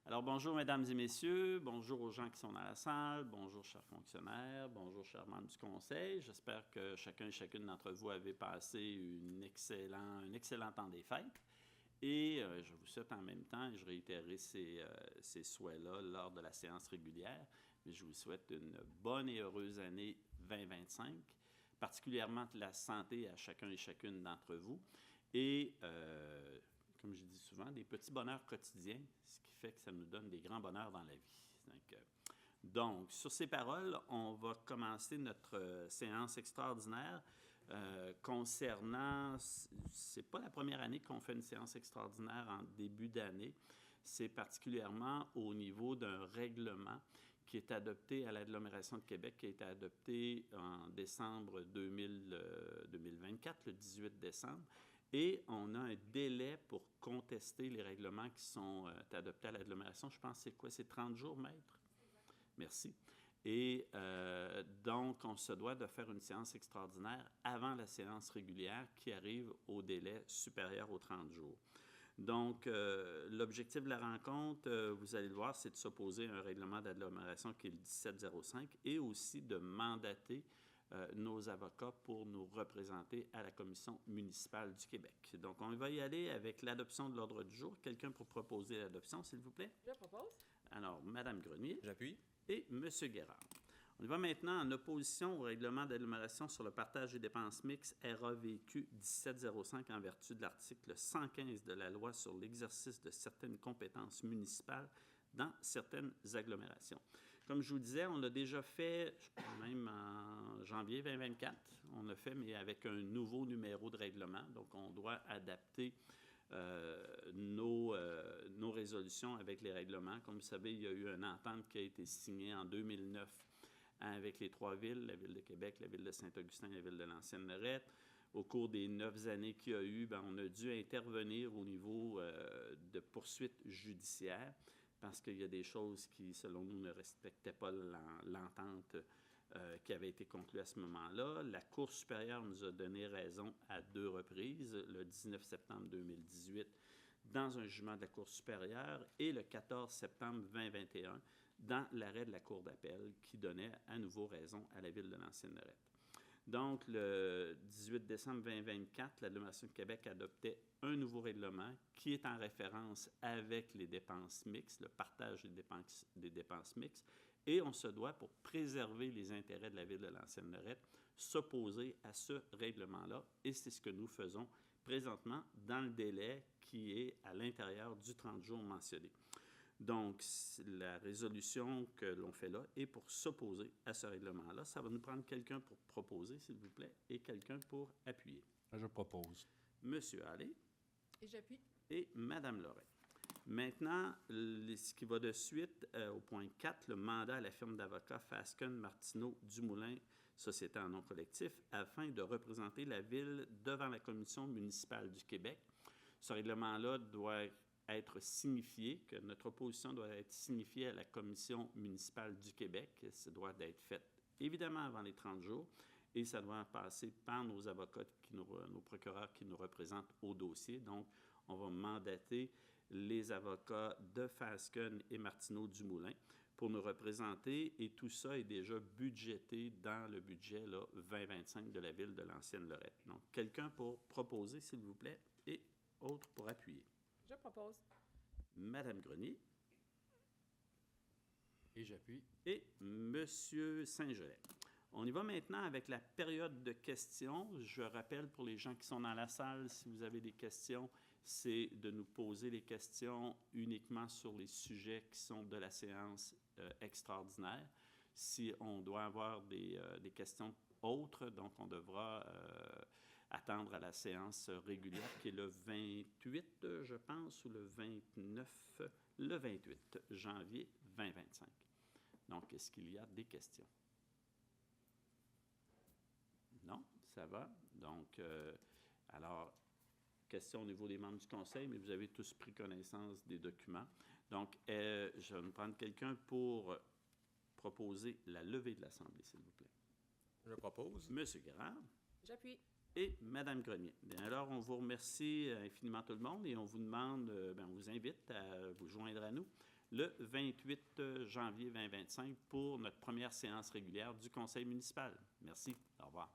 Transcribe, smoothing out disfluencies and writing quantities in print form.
Alors, bonjour, mesdames et messieurs. Bonjour aux gens qui sont dans la salle. Bonjour, chers fonctionnaires. Bonjour, chers membres du conseil. J'espère que chacun et chacune d'entre vous avez passé un excellent temps des fêtes. Et je vous souhaite en même temps, et je réitérerai ces souhaits-là lors de la séance régulière, mais je vous souhaite une bonne et heureuse année 2025, particulièrement de la santé à chacun et chacune d'entre vous. Et comme je dis souvent, des petits bonheurs quotidiens, ce qui fait que ça nous donne des grands bonheurs dans la vie. Donc, sur ces paroles, on va commencer notre séance extraordinaire concernant, c'est pas la première année qu'on fait une séance extraordinaire en début d'année, c'est particulièrement au niveau d'un règlement qui est adopté à l'agglomération de Québec, qui a été adopté en décembre 2024, le 18 décembre. Et on a un délai pour contester les règlements qui sont adoptés à l'agglomération. Je pense que c'est quoi? C'est 30 jours, maître? Merci. Et donc, on se doit de faire une séance extraordinaire avant la séance régulière qui arrive au délai supérieur aux 30 jours. Donc, l'objectif de la rencontre, vous allez le voir, c'est de s'opposer à un règlement d'agglomération qui est le 1705 et aussi de mandater nos avocats pour nous représenter à la Commission municipale du Québec. Donc, on va y aller avec l'adoption de l'ordre du jour. Quelqu'un pour proposer l'adoption, s'il vous plaît? Je propose. Alors, Madame Grenier. J'appuie. Et Monsieur Guérard. On y va maintenant en opposition au règlement d'agglomération sur le partage des dépenses mixtes RAVQ 1705 en vertu de l'article 115 de la loi sur l'exercice de certaines compétences municipales dans certaines agglomérations. Comme je vous disais, on l'a déjà fait, même en janvier 2024, on l'a fait, mais avec un nouveau numéro de règlement. Donc, on doit adapter nos résolutions avec les règlements. Comme vous savez, il y a eu une entente qui a été signée en 2009 avec les trois villes, la Ville de Québec, la Ville de Saint-Augustin et la Ville de l'Ancienne-Lorette. Au cours des 9 années qu'il y a eu, on a dû intervenir au niveau de poursuites judiciaires parce qu'il y a des choses qui, selon nous, ne respectaient pas l'entente qui avait été conclue à ce moment-là. La Cour supérieure nous a donné raison à 2 reprises, le 19 septembre 2018 dans un jugement de la Cour supérieure et le 14 septembre 2021 dans l'arrêt de la Cour d'appel qui donnait à nouveau raison à la Ville de l'Ancienne-Lorette. Donc, le 18 décembre 2024, l'agglomération de Québec adoptait un nouveau règlement qui est en référence avec les dépenses mixtes, le partage des dépenses mixtes, et on se doit, pour préserver les intérêts de la Ville de l'Ancienne-Lorette, s'opposer à ce règlement-là, et c'est ce que nous faisons présentement dans le délai qui est à l'intérieur du 30 jours mentionné. Donc, la résolution que l'on fait là est pour s'opposer à ce règlement-là. Ça va nous prendre quelqu'un pour proposer, s'il vous plaît, et quelqu'un pour appuyer. Je propose. Monsieur Allais. Et j'appuie. Et Madame Loret. Maintenant, ce qui va de suite au point 4, le mandat à la firme d'avocats Fasken Martineau Dumoulin, société en nom collectif, afin de représenter la Ville devant la Commission municipale du Québec. Ce règlement-là doit être signifié, que notre opposition doit être signifiée à la Commission municipale du Québec. Ça doit être fait évidemment avant les 30 jours et ça doit passer par nos avocats, nos procureurs qui nous représentent au dossier. Donc, on va mandater les avocats de Fasken et Martineau Dumoulin pour nous représenter et tout ça est déjà budgété dans le budget là, 2025 de la Ville de l'Ancienne-Lorette. Donc, quelqu'un pour proposer, s'il vous plaît, et autre pour appuyer. Je propose. Madame Grenier. Et j'appuie. Et Monsieur Saint-Gelais. On y va maintenant avec la période de questions. Je rappelle pour les gens qui sont dans la salle, si vous avez des questions, c'est de nous poser les questions uniquement sur les sujets qui sont de la séance extraordinaire. Si on doit avoir des questions autres, donc on devra attendre à la séance régulière qui est le 28, je pense, ou le 29, le 28 janvier 2025. Donc, est-ce qu'il y a des questions? Non, ça va. Donc, alors, question au niveau des membres du conseil, mais vous avez tous pris connaissance des documents. Donc, je vais me prendre quelqu'un pour proposer la levée de l'Assemblée, s'il vous plaît. Je propose. Monsieur Guérard. J'appuie. Et Madame Grenier. Bien, alors, on vous remercie infiniment tout le monde et on vous demande, on vous invite à vous joindre à nous le 28 janvier 2025 pour notre première séance régulière du Conseil municipal. Merci. Au revoir.